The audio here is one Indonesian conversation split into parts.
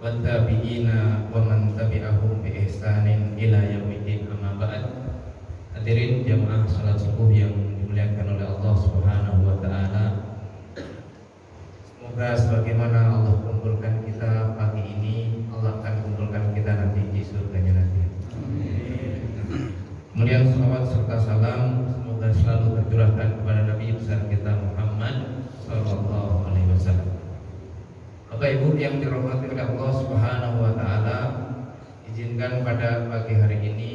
wattabi'ina wa man tabi'ahum bi ihsanin ila yaumiddin, amma ba'd. Hadirin jamaah salat subuh yang dimuliakan oleh Allah Subhanahu wa taala. Semoga sebagaimana Allah kumpulkan kita pagi ini, Allah akan kumpulkan kita nanti di surganya nanti. Kemudian salawat serta salam semoga selalu tercurahkan kepada Nabi besar kita Muhammad sallallahu alaihi wasallam. Bapak Ibu yang dirahmati oleh Allah Subhanahu wa taala, izinkan pada pagi hari ini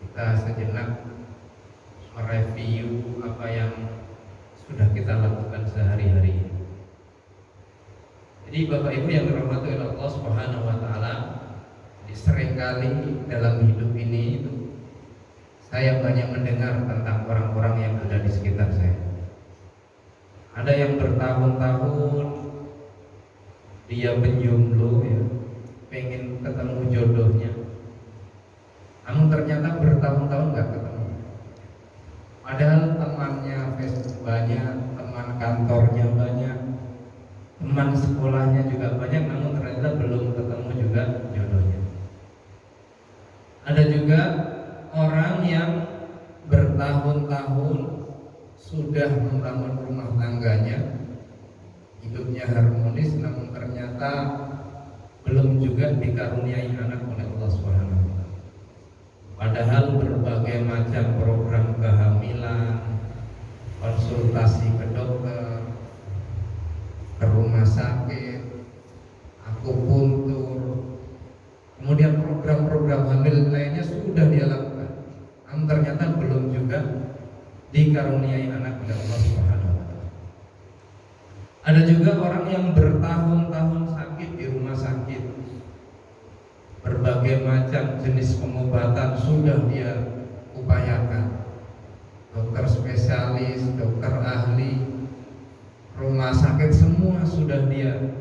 kita sejenak mereview apa yang sudah kita lakukan sehari-hari ini. Jadi Bapak Ibu yang dirahmati oleh Allah Subhanahu wa taala, seringkali dalam hidup ini itu saya banyak mendengar tentang orang-orang yang ada di sekitar saya. Ada yang bertahun-tahun dia menjomblo, ya, pengen ketemu jodohnya, namun ternyata bertahun-tahun nggak ketemu. Padahal temannya Facebook banyak, teman kantornya banyak, teman sekolahnya juga banyak, namun ternyata belum ketemu juga jodohnya. Ada juga orang yang bertahun-tahun sudah membangun rumah tangganya, hidupnya harmonis, namun ternyata belum juga dikaruniai anak oleh Allah Subhanahu wa taala. Padahal berbagai macam program kehamilan, konsultasi ke dokter, ke rumah sakit, akupuntur, kemudian program-program hamil lainnya sudah dia lakukan, namun ternyata belum juga dikaruniai anak oleh Allah Subhanahu wa taala. Ada juga orang yang bertahun-tahun sakit di rumah sakit, berbagai macam jenis pengobatan sudah dia upayakan, dokter spesialis, dokter ahli, rumah sakit semua sudah dia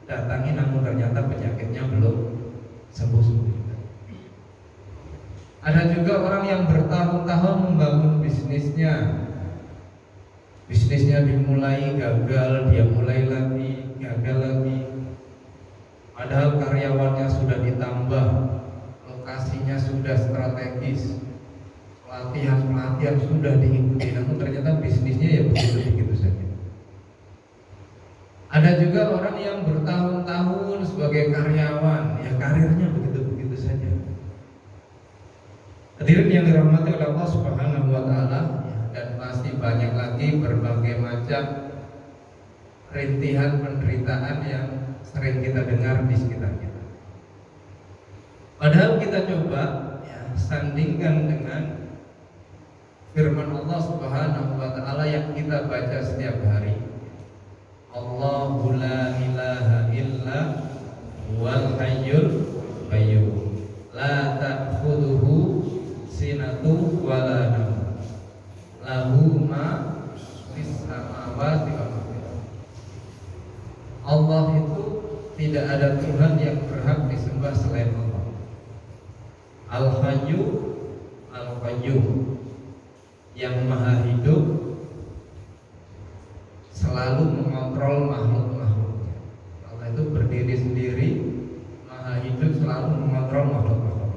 datangi, namun ternyata penyakitnya belum sembuh-sembuh. Ada juga orang yang bertahun-tahun membangun bisnisnya dimulai gagal, dia mulai lagi, gagal lagi. Padahal karyawannya sudah ditambah, lokasinya sudah strategis, pelatihan sudah diikuti, namun ternyata bisnisnya ya begitu saja. Ada juga orang yang bertahun-tahun sebagai karyawan, ya karirnya begitu saja. Hadirin yang dirahmati oleh Allah Subhanahu wa taala, dan masih banyak lagi berbagai macam rintihan penderitaan yang sering kita dengar di sekitar kita. Padahal kita coba sandingkan dengan firman Allah Subhanahu wa taala yang kita baca setiap hari. Allahu la ilaha illa huwal hayyul qayyum la ta'khudhuhu sinatu wa la nawm lahu ma fis samawati wa ma fil ardh. Allah itu tidak ada Tuhan yang berhak disembah selain Allah. Al-Hayyu Al-Qayyum, yang maha hidup, selalu mengontrol makhluk-makhluknya. Allah itu berdiri sendiri, maha hidup, selalu mengontrol makhluk-makhluk.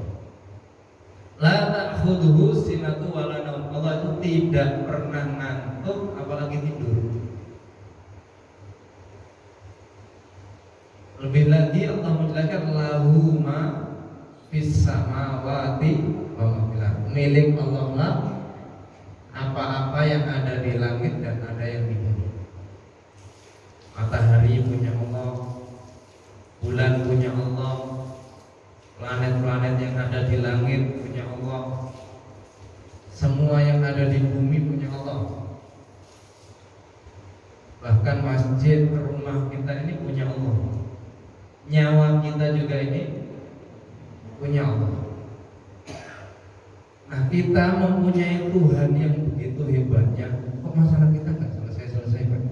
La ta'khudhuhu sinatu wa la nawm. Allah itu tidak pernah ngantuk apalagi tidur. Lebih lagi Allah menjelaskan lahu ma fis samawati wa ma fil ardh. Milik Allah lah apa-apa yang ada di langit dan ada yang di bumi. Matahari punya Allah, bulan punya Allah, planet-planet yang ada di langit punya Allah, semua yang ada di bumi punya Allah. Bahkan masjid, rumah kita ini punya Allah, nyawa kita juga ini punya Allah. Nah, kita mempunyai Tuhan yang begitu hebatnya, kok masalah kita nggak selesai-selesai kan?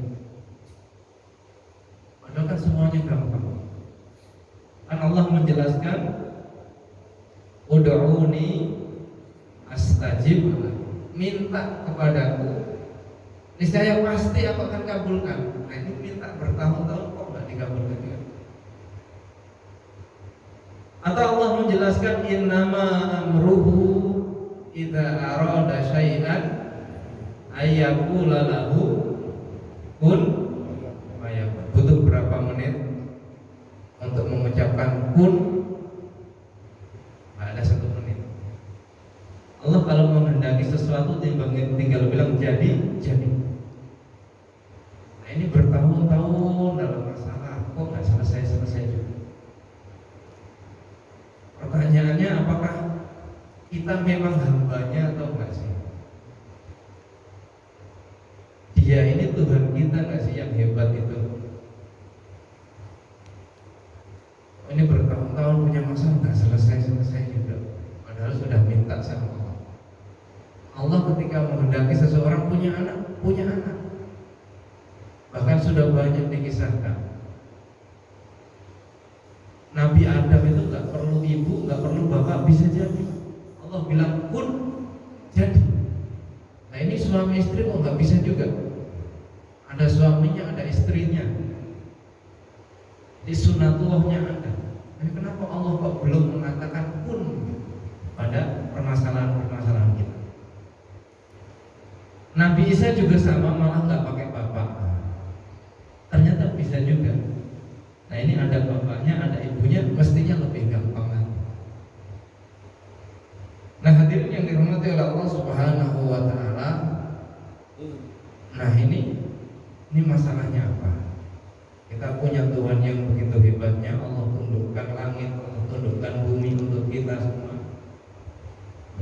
Padahal kan semuanya gampang. Kan Allah menjelaskan, ud'uni astajib, minta kepadaku niscaya pasti aku akan kabulkan. Nah, ini minta bertahun-tahun kok nggak dikabulkan juga. menjelaskan innama amruhu idza arada syai'an ayyaqula lahu kun fayakun. Butuh berapa menit untuk mengucapkan kun? Ada 1 menit. Allah kalau menghendaki sesuatu tinggal bilang jadi. Nah, ini bertahun-tahun dalam masalah kok nggak selesai juga. Pertanyaannya, apakah kita memang hambanya atau enggak sih? Dia ini Tuhan kita enggak sih yang hebat itu? Ini bertahun-tahun punya masalah enggak selesai juga. Padahal sudah minta sama Allah. Allah ketika menghendaki seseorang punya anak. Bahkan sudah banyak dikisahkan. Nabi Adam itu enggak perlu ibu, enggak perlu bapak, bisa jadi. Allah bilang kun, jadi. Nah, ini suami istri kok nggak bisa juga? Ada suaminya, ada istrinya. Di sunatullahnya ada. Tapi kenapa Allah kok belum mengatakan kun pada permasalahan kita? Nabi Isa juga sama, malah nggak pakai bapak. Ternyata bisa juga. Nah, ini ada bapaknya, ada ibunya, mestinya lebih gampang lagi. Nah, hadirin yang dirahmati oleh Allah Subhanahu wa taala. Nah, ini masalahnya apa? Kita punya Tuhan yang begitu hebatnya. Allah tundukkan langit, Allah tundukkan bumi untuk kita semua.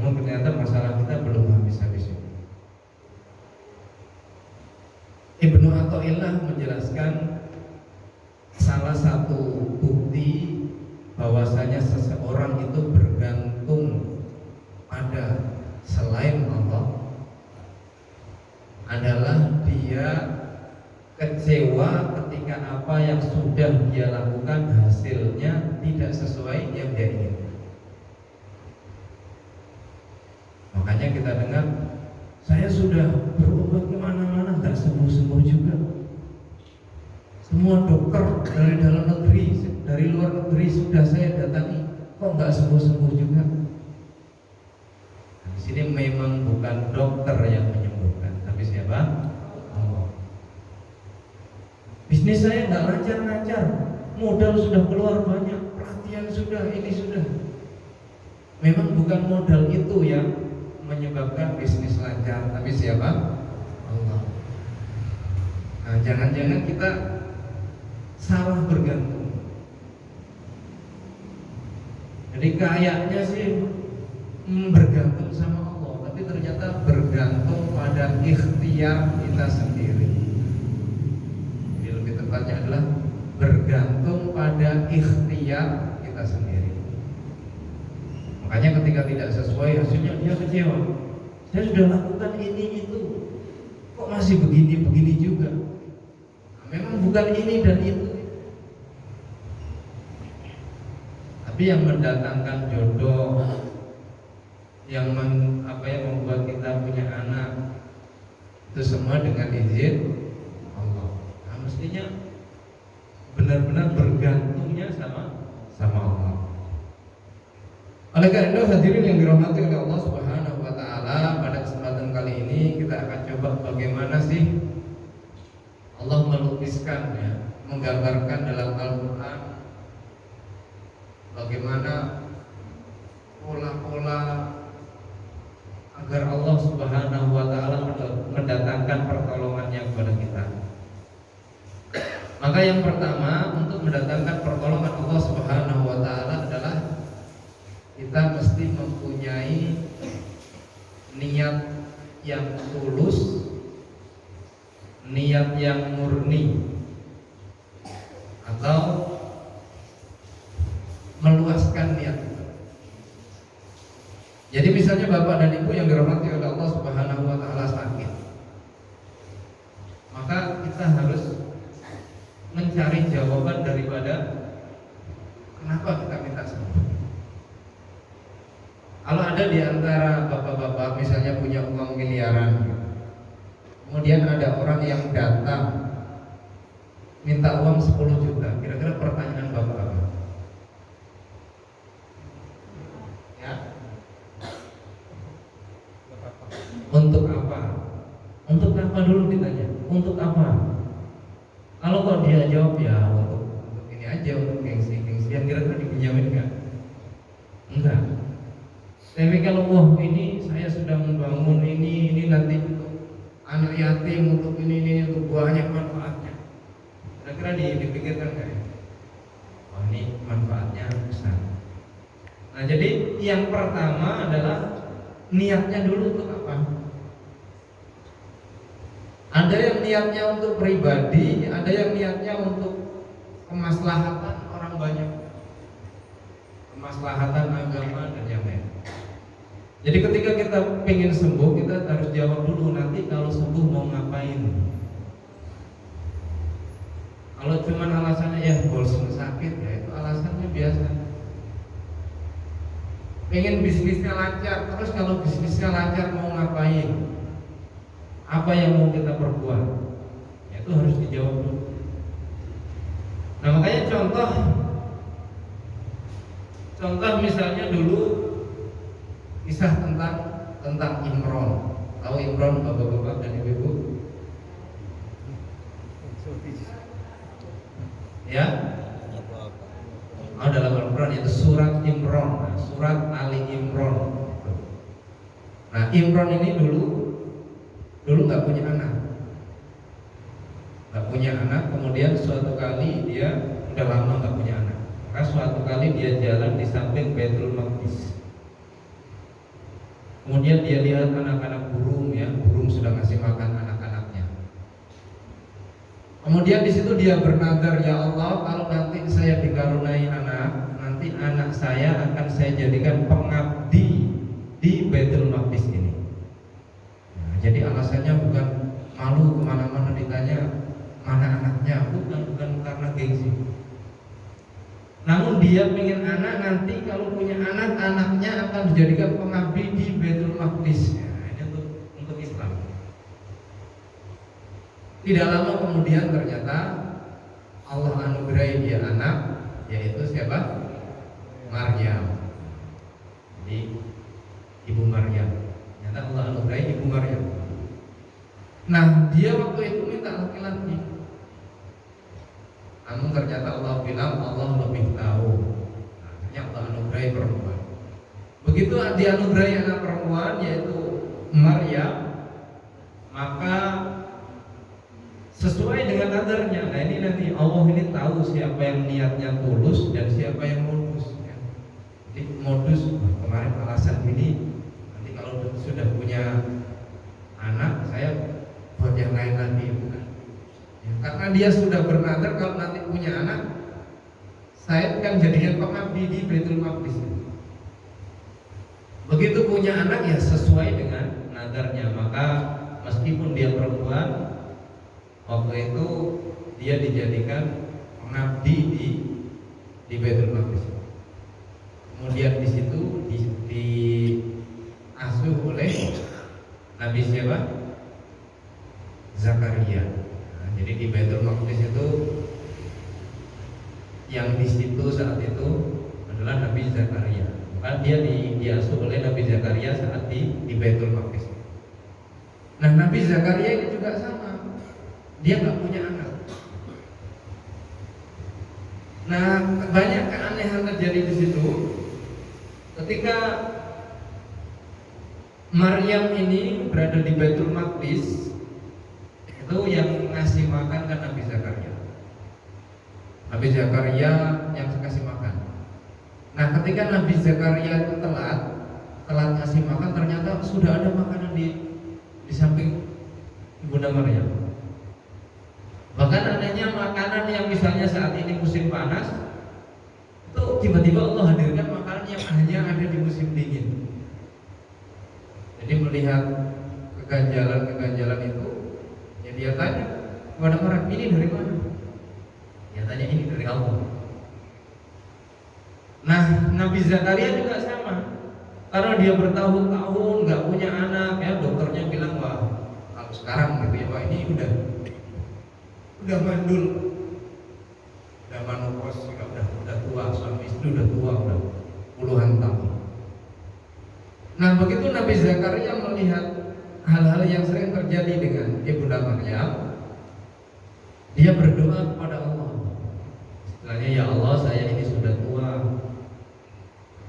Namun ternyata masalah kita belum habis-habis. Ibnu Athaillah menjelaskan salah satu bukti bahwasanya seseorang itu bergantung pada selain Allah adalah dia kecewa ketika apa yang sudah dia lakukan hasilnya tidak sesuai yang dia inginkan. Makanya kita dengar, saya sudah berobat kemana-mana nggak sembuh-sembuh juga. Semua dokter dari dalam negeri, dari luar negeri sudah saya datangi, kok nggak sembuh-sembuh juga. Di sini memang bukan dokter yang menyembuhkan, tapi siapa? Allah. Bisnis saya nggak lancar-lancar, modal sudah keluar banyak, pelatihan sudah, ini sudah. Memang bukan modal itu yang menyebabkan bisnis lancar, tapi siapa? Allah. Nah, jangan-jangan kita salah bergantung. Jadi kayaknya sih bergantung sama Allah, tapi ternyata bergantung pada ikhtiar kita sendiri. Jadi lebih tepatnya adalah bergantung pada ikhtiar kita sendiri. Makanya ketika tidak sesuai hasilnya dia kecewa. Saya sudah lakukan ini itu, kok masih begini juga. Nah, memang bukan ini dan itu. Tapi yang mendatangkan jodoh, yang membuat kita punya anak, itu semua dengan izin Allah. Nah, mestinya benar-benar bergantungnya sama Allah. Oleh karena itu hadirin yang dirahmati oleh Allah Subhanahu wa taala, pada kesempatan kali ini kita akan coba bagaimana sih Allah melukiskan, menggambarkan dalam Al-Qur'an bagaimana pola-pola agar Allah Subhanahu wa taala mendatangkan pertolongannya kepada kita. Maka yang pertama, untuk mendatangkan pertolongan Allah Subhanahu wa taala adalah kita mesti mempunyai niat yang tulus, niat yang murni, atau meluaskan niat. Jadi misalnya bapak dan ibu yang dirahmati oleh Allah Subhanahu wa taala sakit, maka kita harus mencari jawaban daripada kenapa kita minta sembuh. Kalau ada di antara bapak-bapak misalnya punya uang miliaran, kemudian ada orang yang datang minta uang 10 juta, kira-kira pertanyaan bapak apa? untuk apa? Kalau kok dia jawab ya untuk ini aja, untuk gengsi-gengsian, kira-kira dipinjamin nggak? Enggak. Tapi kalau wah ini saya sudah membangun ini nanti untuk anak yatim, untuk ini untuk banyak manfaatnya, kira-kira dipikirkan nggak ya? Oh ini manfaatnya besar. Nah jadi yang pertama adalah niatnya dulu untuk apa? Ada yang niatnya untuk pribadi, ada yang niatnya untuk kemaslahatan orang banyak, kemaslahatan agama dan yang lain. Jadi ketika kita pengen sembuh, kita harus jawab dulu, nanti kalau sembuh mau ngapain. Kalau cuma alasannya ya bosan sakit, ya itu alasannya biasa. Pengen bisnisnya lancar, terus kalau bisnisnya lancar mau ngapain? Apa yang mau kita perbuat? Ya, itu harus dijawab dulu. Nah makanya contoh misalnya dulu kisah tentang Imron. Tahu Imron, bapak-bapak dan ibu-ibu? Ya? Oh, dalam Al-Quran itu surat Imron, surat Ali Imron. Nah Imron ini dulu nggak punya anak, kemudian suatu kali dia udah lama nggak punya anak. Maka suatu kali dia jalan di samping Baitul Maqdis. Kemudian dia lihat anak-anak burung, ya, burung sudah ngasih makan anak-anaknya. Kemudian di situ dia bernazar, ya Allah, kalau nanti saya dikaruniai anak, nanti anak saya akan saya jadikan pengabdi di Baitul Maqdis ini. Nah, jadi alasannya bukan malu kemana-mana ditanya mana anaknya, bukan karena gengsi. Namun dia pengen anak, nanti kalau punya anak, anaknya akan dijadikan pengabdi di Baitul Maqdis. Nah, ini untuk Islam. Tidak lama kemudian ternyata Allah anugerahi dia anak, yaitu siapa? Maryam. Jadi ibu Maryam. Ternyata Allah anugerahi ibu Maryam. Nah dia waktu itu minta laki-laki, namun ternyata Allah bilang Allah lebih tahu. Nah, ternyata Allah anugerahi perempuan. Begitu dianugerahi anak perempuan yaitu Maryam, maka sesuai dengan nadarnya. Nah ini nanti Allah ini tahu siapa yang niatnya tulus dan siapa yang modus, ya. Jadi modus, kemarin alasan ini, nanti kalau sudah punya anak saya buat yang lain lagi, bukan ya, karena dia sudah bernadar kalau nanti punya anak saya akan jadikan pengabdi di Baitul Maqdis. Begitu punya anak ya sesuai dengan nadarnya, maka meskipun dia perempuan, waktu itu dia dijadikan pengabdi di Baitul Maqdis. Kemudian di situ diasuh oleh Nabi siapa? Zakaria. Nah, jadi di Baitul Maqdis itu yang di situ saat itu adalah Nabi Zakaria. Maka dia diasuh oleh Nabi Zakaria saat di Baitul Maqdis. Nah Nabi Zakaria ini juga sama. Dia nggak punya anak. Nah banyak keanehan terjadi di situ. Ketika Maryam ini berada di Baitul Maqdis, itu yang ngasih makan kan Nabi Zakaria. Nabi Zakaria yang kasih makan. Nah ketika Nabi Zakaria itu telat ngasih makan, ternyata sudah ada makanan di samping Ibunda Maryam. Bahkan adanya makanan yang misalnya saat ini musim panas, itu tiba-tiba Allah hadirkan makanan yang hanya ada di musim dingin. Jadi melihat keganjalan itu, ya dia tanya kepada orang, ini dari mana? Dia tanya, ini dari Allah. Nah Nabi Zakaria juga sama, karena dia bertahun-tahun nggak punya anak, ya dokternya bilang wah kalau sekarang gitu ya pak ini udah mandul, udah menopause, udah tua, suami istri udah tua, udah puluhan tahun. Nah begitu Nabi Zakaria melihat hal-hal yang sering terjadi dengan Ibunda Maryam, Dia berdoa kepada Allah. Istilahnya, ya Allah, saya ini sudah tua,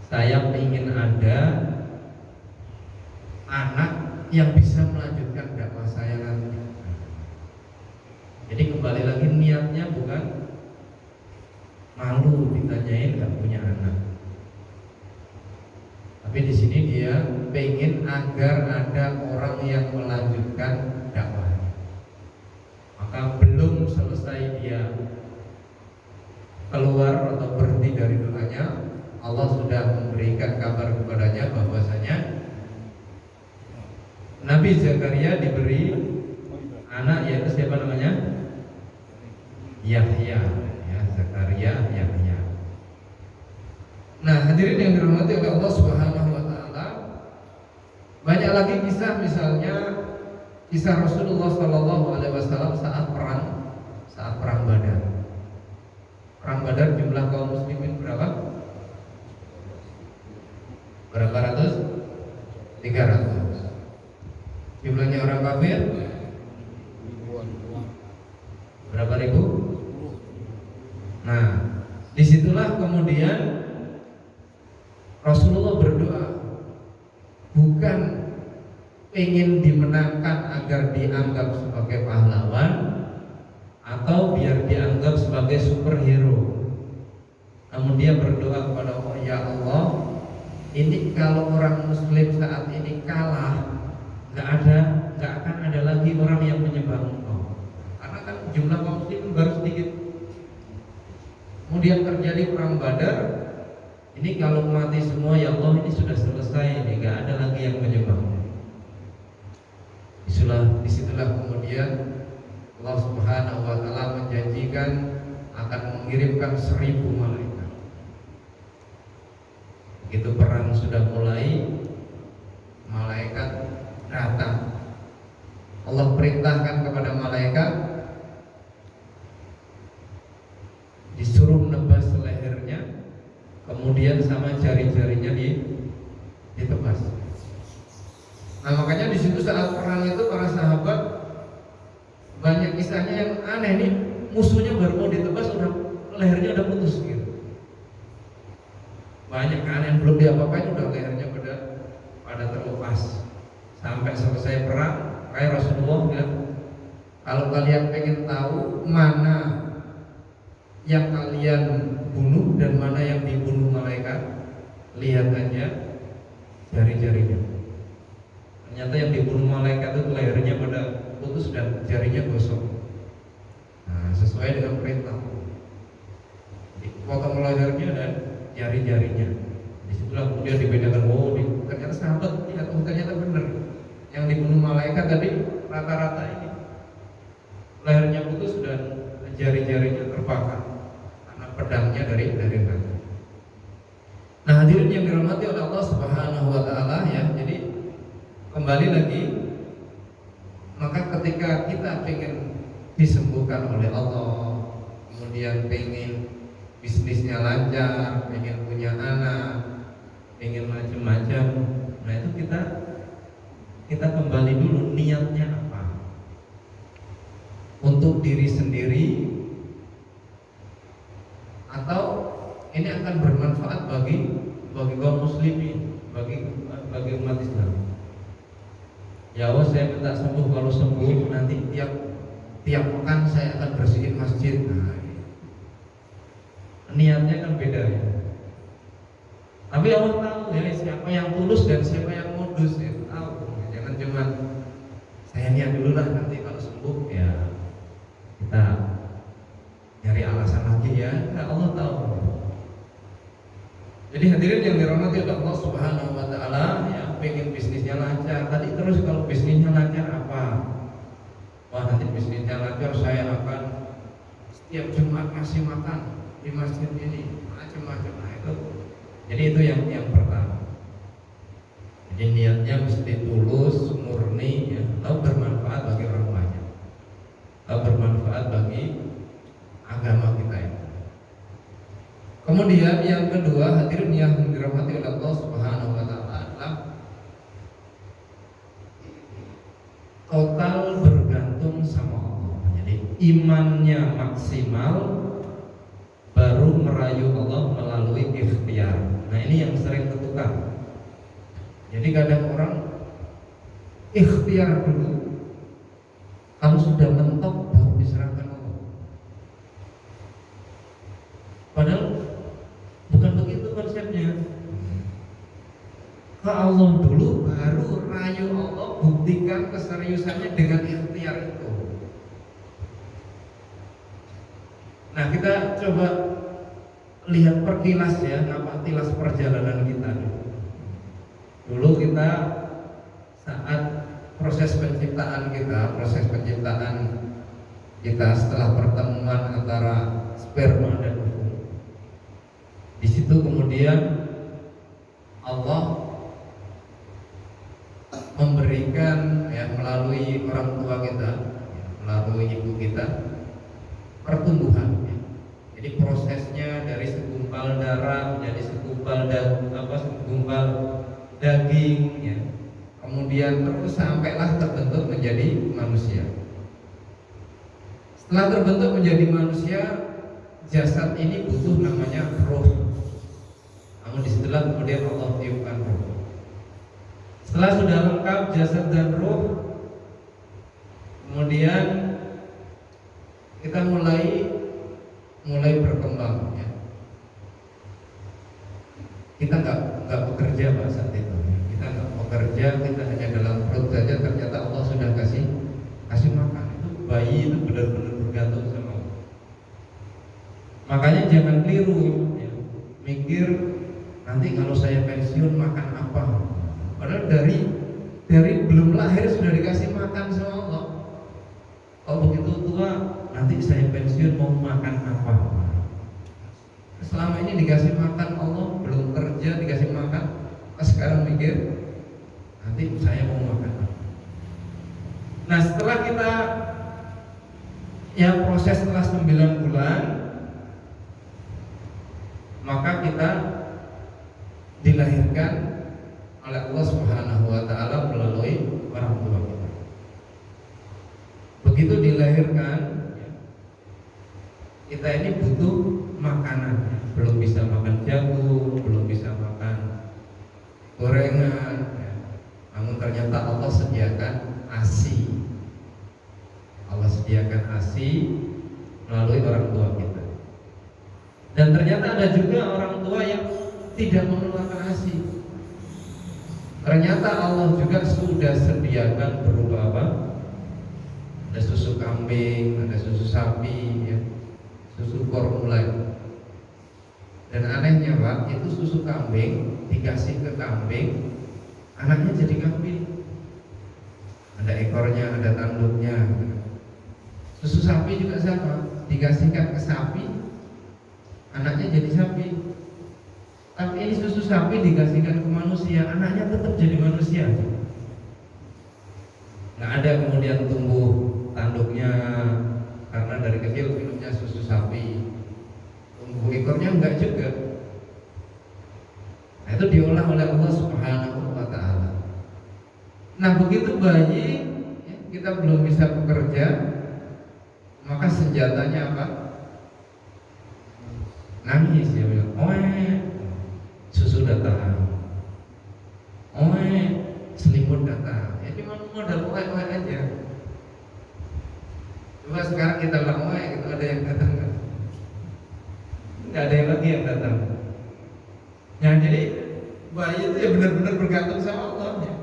saya ingin ada anak yang bisa melanjutkan dakwah saya nanti. Jadi kembali lagi, niatnya bukan malu ditanyain gak punya anak, tapi di sini dia pengen agar ada orang yang melanjutkan dakwah. Maka belum selesai dia keluar atau berhenti dari doanya, Allah sudah memberikan kabar kepadanya bahwasanya Nabi Zakaria diberi anak, yaitu siapa namanya? Yahya, ya, Zakaria, Yahya. Nah, hadirin yang dirahmati oleh Allah Subhanahu wa taala, banyak lagi kisah, misalnya kisah Rasulullah Shallallahu alaihi wasallam saat perang Badar. Perang Badar jumlah kaum muslimin berapa? Berapa ratus? 300. Jumlahnya orang kafir berapa ribu? Nah, disitulah kemudian Rasulullah berdoa, bukan ingin dimenangkan agar dianggap sebagai pahlawan atau biar dianggap sebagai superhero, namun dia berdoa kepada Allah, ya Allah, ini kalau orang muslim saat ini kalah, nggak akan ada lagi orang yang menyembah Engkau, karena kan jumlah kaum muslim baru sedikit. Kemudian terjadi perang Badar, ini kalau mati semua, ya Allah, ini sudah selesai, ini nggak ada lagi yang menyembah. Disitulah kemudian Allah Subhanahu wa taala menjanjikan akan mengirimkan 1000 malaikat. Begitu perang sudah mulai, malaikat datang. Allah perintahkan kepada malaikat disuruh nebas lehernya, kemudian sama jari-jarinya ditebas. Nah, makanya di situ saat perang itu para sahabat banyak kisahnya yang aneh nih, musuhnya baru mau ditebas udah lehernya udah putus gitu. Banyak kan yang belum diapa-apain udah lehernya pada terlepas. Sampai selesai perang, kayak Rasulullah bilang, kalau kalian pengen tahu mana yang kalian bunuh dan mana yang dibunuh malaikat, lihat aja jari-jarinya. Ternyata yang dibunuh malaikat itu lehernya pada putus dan jarinya gosong. Nah, sesuai dengan perintah, potong lehernya dan jari-jarinya. Disitulah kemudian dibedakan, ternyata sahabat lihat, ternyata benar yang dibunuh malaikat tadi rata-rata ini lehernya putus dan jari-jarinya terbakar karena pedangnya dari Nabi. Nah, hadirin yang dirahmati oleh Allah Subhanahu wa taala, ya. Jadi kembali lagi, maka ketika kita pengen disembuhkan oleh Allah, kemudian pengen bisnisnya lancar, pengen punya anak, pengen macam-macam, nah itu kita kembali dulu niatnya apa, untuk diri sendiri atau ini akan bermanfaat bagi kaum muslimin, bagi umat Islam. Ya Allah, saya minta sembuh, kalau sembuh nanti tiap pekan saya akan bersihin masjid. Nah, niatnya kan beda ya. Tapi Allah tahu ya siapa yang tulus dan siapa yang modus, ya tahu. Jangan cuma saya niat dulu lah, nanti kalau sembuh ya kita nyari alasan lagi ya. Nah, Allah tahu. Jadi hadirin yang dirahmati oleh Allah Subhanahu wa taala, ya, pengen bisnisnya lancar. Tadi terus kalau bisnisnya lancar apa? Wah, nanti bisnisnya lancar saya akan setiap Jumat ngasih makan di masjid ini, macam-macam. Nah, itu. Jadi itu yang pertama. Jadi niatnya mesti tulus, murni, ya, lalu bermanfaat bagi orang banyak, lalu bermanfaat bagi agama kita ini. Kemudian yang kedua, hadirin yang dirahmati oleh Allah Subhanahu wa taala, adalah total bergantung sama Allah. Jadi imannya maksimal baru merayu Allah melalui ikhtiar. Nah ini yang sering ketukar. Jadi kadang orang ikhtiar dulu, kalau sudah mentok baru diserahkan Allah. Padahal bukan begitu konsepnya. Ke Allah dulu baru rayu Allah, buktikan keseriusannya dengan ikhtiar itu. Nah kita coba lihat perkilas ya, tilas perjalanan kita dulu. Dulu kita saat proses penciptaan kita setelah pertemuan antara sperma dan ovum. Di situ kemudian Allah memberikan ya melalui orang tua kita, ya, melalui ibu kita pertumbuhan. Ya. Jadi prosesnya dari segumpal darah menjadi segumpal daging, ya. Kemudian terus sampailah terbentuk menjadi manusia. Setelah terbentuk menjadi manusia, jasad ini butuh namanya roh. Namun disitulah kemudian Allah tiupkan roh. Setelah sudah lengkap jasad dan roh, kemudian kita mulai berkembang. Ya. Kita nggak bekerja saat itu. Kita nggak bekerja, kita hanya dalam perut saja. Ternyata Allah sudah kasih makan. Itu bayi itu benar-benar bergantung sama Allah. Makanya jangan keliru, ya. Mikir nanti kalau saya pensiun makan apa. Padahal dari belum lahir sudah dikasih makan sama Allah. Kalau begitu tua, nanti saya pensiun mau makan apa? Selama ini dikasih makan Allah, belum kerja dikasih makan. Sekarang mikir nanti saya mau makan apa? Nah setelah kita ya proses setelah 9 bulan, maka kita dilahirkan oleh Allah Subhanahu wa taala melalui orang tua kita. Begitu dilahirkan, kita ini butuh makanan. Belum bisa makan jagung, belum bisa makan gorengan, ya. Namun ternyata Allah sediakan ASI. Allah sediakan ASI melalui orang tua kita. Dan ternyata ada juga orang tua yang tidak mengeluarkan ASI. Ternyata Allah juga sudah sediakan berupa apa? Ada susu kambing, ada susu sapi, ya. Susu formula. Dan anehnya Pak, itu susu kambing dikasih ke kambing, anaknya jadi kambing. Ada ekornya, ada tanduknya. Susu sapi juga sama, dikasihkan ke sapi, anaknya jadi sapi. Tapi ini susu sapi dikasihkan ke manusia, anaknya tetap jadi manusia. Nggak ada kemudian tumbuh tanduknya karena dari kecil minumnya susu sapi. Tumbuh ekornya enggak juga. Nah, itu diolah oleh Allah Subhanahu wa taala. Nah, begitu bayi ya, kita belum bisa bekerja, maka senjatanya apa? Nangis ya, susu datang. Selimut datang. Ya cuma modal aja. Coba sekarang kita lakukan itu ada yang datang nggak? Nggak ada yang lagi yang datang. Nah jadi bayi itu ya benar-benar bergantung sama Allah ya.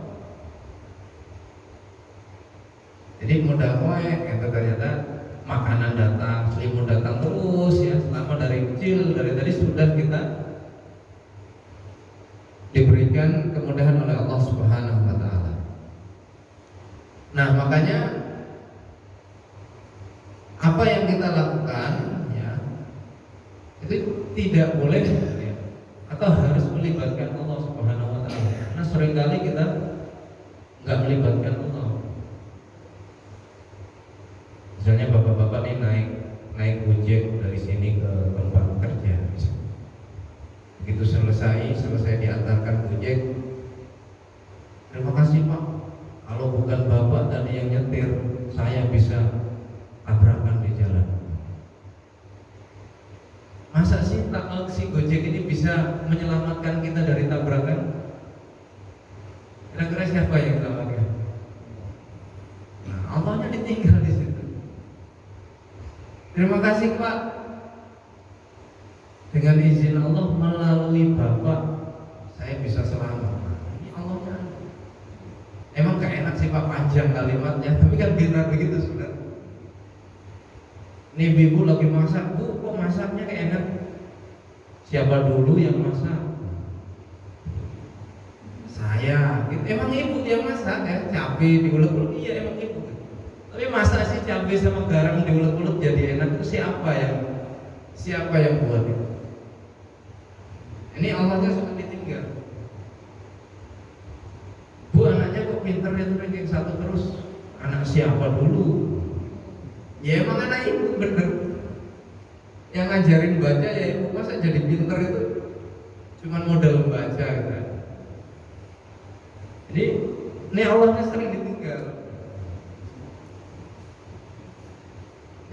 Jadi modal itu ternyata makanan datang, selimut datang terus ya selama dari kecil dari tadi sudah kita diberikan kemudahan oleh Allah Subhanahu wa taala. Nah, makanya apa yang kita lakukan ya itu tidak boleh ya, atau harus melibatkan Allah Subhanahu wa taala. Karena seringkali kita nggak melibatkan Allah. Misalnya bapak-bapak ini naik Gojek dari sini ke tempat kerja. Begitu selesai diantarkan Gojek, terima kasih Pak. Kalau bukan Bapak tadi yang nyetir, saya bisa tabrakan di si Gojek ini bisa menyelamatkan kita dari tabrakan? Kira-kira siapa yang selamatkan? Nah, Allahnya ditinggal di situ. Terima kasih Pak. Dengan izin Allah melalui Bapak saya bisa selamat. Ini Allahnya. Emang gak enak sih Pak panjang kalimatnya, tapi kan benar begitu sudah. Ini ibu lagi masak, Bu, kok masaknya kayak enak? Siapa dulu yang masak? Saya. Emang ibu yang masak ya? Cabai diulek-ulek, iya emang ibu. Tapi masa sih cabai sama garam diulek-ulek jadi enak? Itu siapa yang buat itu? Ini Allahnya sudah ditinggal. Bu, anaknya kok pinter itu ranking 1 terus? Anak siapa dulu? Ya emang anak ibu bener. Yang ngajarin baca ya ibu, masa jadi pinter itu cuman modal membaca gitu. Jadi ini Allahnya sering ditinggal.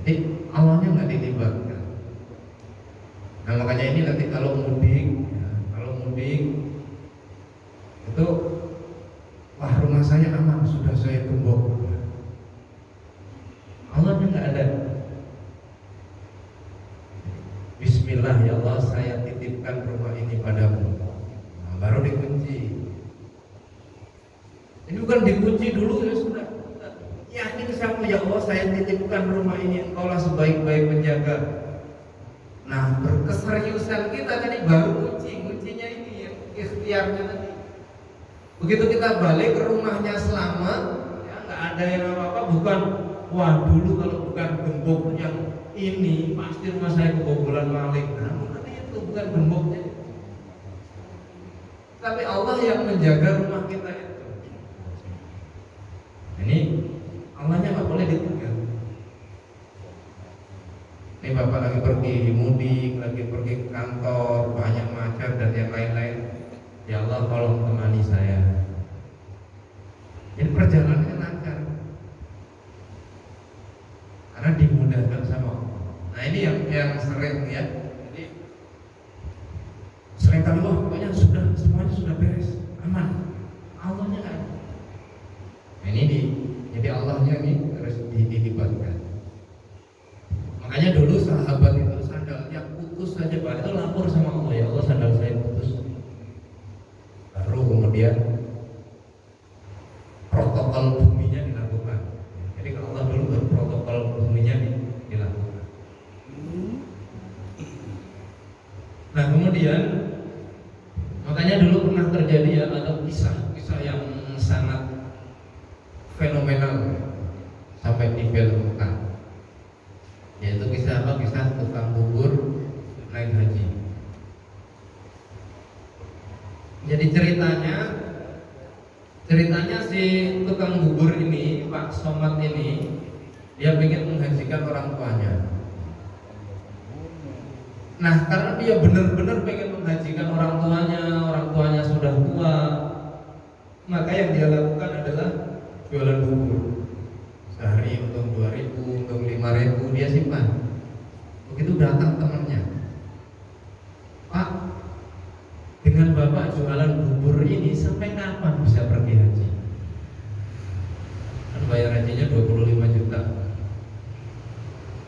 Jadi Allahnya nggak dilibatkan. Nah makanya ini nanti kalau mudik itu, wah rumah saya aman, sudah saya gembok. Allahnya nggak ada. Bismillah ya Allah, saya titipkan rumah ini padamu. Nah, baru dikunci. Ini bukan dikunci dulu ya sudah. Yakin sama ya Allah, saya titipkan rumah ini, engkaulah sebaik-baik penjaga. Nah berkeseriusan kita tadi baru kuncinya ini yang ikhtiarnya tadi. Begitu kita balik ke rumahnya selamat, ya nggak ada yang apa-apa, bukan wah dulu kalau bukan gembok yang ini pasti rumah saya kebobolan maling. Nah bukan itu, bukan gemboknya. Tapi Allah yang menjaga rumah kita itu. Ini Allahnya nggak boleh ditinggal. Ini bapak lagi pergi mudik, lagi pergi ke kantor, banyak macet dan yang lain-lain. Ya Allah tolong temani saya. Ini perjalanannya lancar karena dimudahkan sama Allah. Nah ini yang sering ya. Jadi sering kali wah pokoknya semuanya sudah beres, aman. Allahnya kan. Nah, jadi Allahnya ini harus dilibatkan. Makanya dulu sahabat itu sandalnya putus saja Pak, itu lapor sama Allah, ya Allah sandal saya putus. Baru kemudian protokol buminya dilakukan. Jadi kalau Allah dulu protokol buminya dilakukan. Nah kemudian makanya dulu pernah terjadi ya, ada kisah yang sangat fenomenal sampai difilmkan. Yaitu kisah apa? Kisah tukang bubur naik haji. Jadi ceritanya si tukang bubur ini, Pak Somad ini, dia ingin menghajikan orang tuanya. Nah karena dia benar-benar pengen menghajikan orang tuanya sudah tua, maka yang dia lakukan adalah jualan bubur. Sehari untung 2.000, untung 5.000 dia simpan. Begitu datang temannya, Pak, dengan Bapak jualan bubur ini sampai kapan bisa pergi haji? Kan bayar hajinya 25 juta.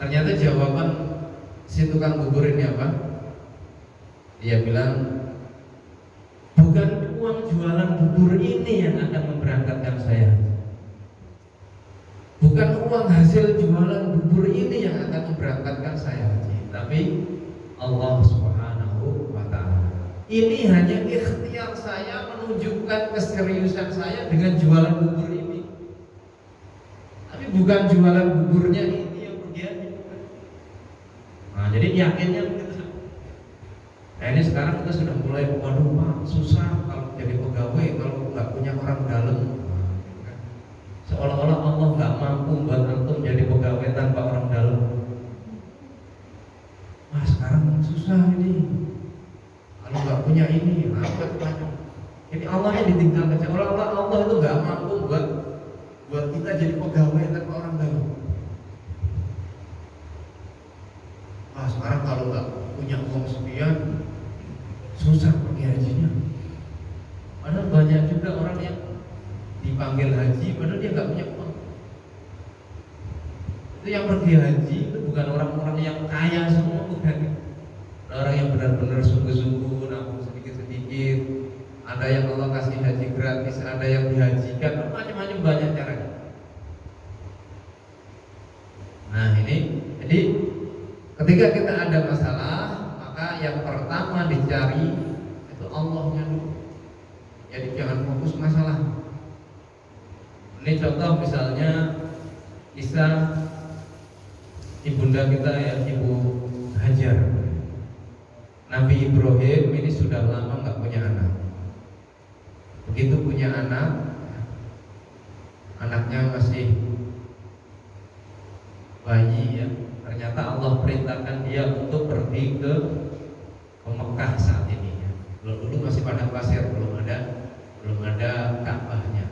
Ternyata jawaban si tukang bubur ini apa? Dia bilang, bukan uang jualan bubur ini yang akan memberangkatkan saya. Bukan uang hasil jualan bubur ini yang akan memberangkatkan saya haji, tapi Allah Subhanahu wa ta'ala. Ini hanya ikhtiar saya menunjukkan keseriusan saya dengan jualan bubur ini. Tapi bukan jualan buburnya ini yang pergi haji. Nah, jadi yakinnya begitu. Nah ini sekarang kita sudah mulai, waduh Pak, susah kalau jadi pegawai kalau nggak punya orang dalam. Seolah-olah Allah nggak mampu buat antum jadi pegawai tanpa orang dalam. Wah sekarang susah ini. Kalau nggak punya ini, apa banyak. Jadi Allahnya ditinggalkan. Seolah-olah Allah itu nggak mampu buat kita jadi pegawai tanpa orang dalam. sekarang kalau nggak punya uang sekian susah pergi hajinya. Padahal banyak juga orang yang dipanggil haji padahal dia nggak punya uang. Itu yang pergi haji itu bukan orang-orang yang kaya semua, bukan. Orang yang benar-benar sungguh-sungguh nabung sedikit-sedikit. Ada yang Allah kasih haji gratis, ada yang dihajikan, macam-macam banyak caranya. Nah ini, jadi ketika kita ada masalah, maka yang pertama dicari itu Allahnya dulu. Jadi jangan fokus masalah. Ini contoh misalnya kisah ibunda kita ya, Ibu Hajar. Nabi Ibrahim ini sudah lama nggak punya anak. Begitu punya anak, anaknya masih bayi ya. Ternyata Allah perintahkan dia untuk pergi ke Mekah saat ini ya. Dulu masih padang pasir, belum ada Ka'bahnya.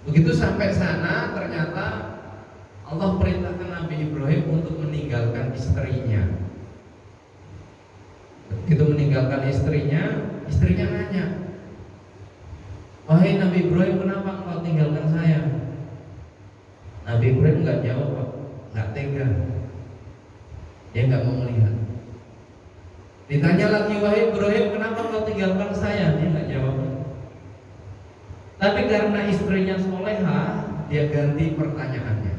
Begitu sampai sana ternyata Allah perintahkan Nabi Ibrahim untuk meninggalkan istrinya. Begitu meninggalkan istrinya nanya, "Wahai Nabi Ibrahim, kenapa engkau tinggalkan saya?" Nabi Ibrahim nggak jawab, nggak tega. Dia nggak mau melihat. Ditanya lagi, "Wahai Ibrahim, kenapa engkau tinggalkan saya?" Dia nggak jawab. Tapi karena istrinya soleha, dia ganti pertanyaannya.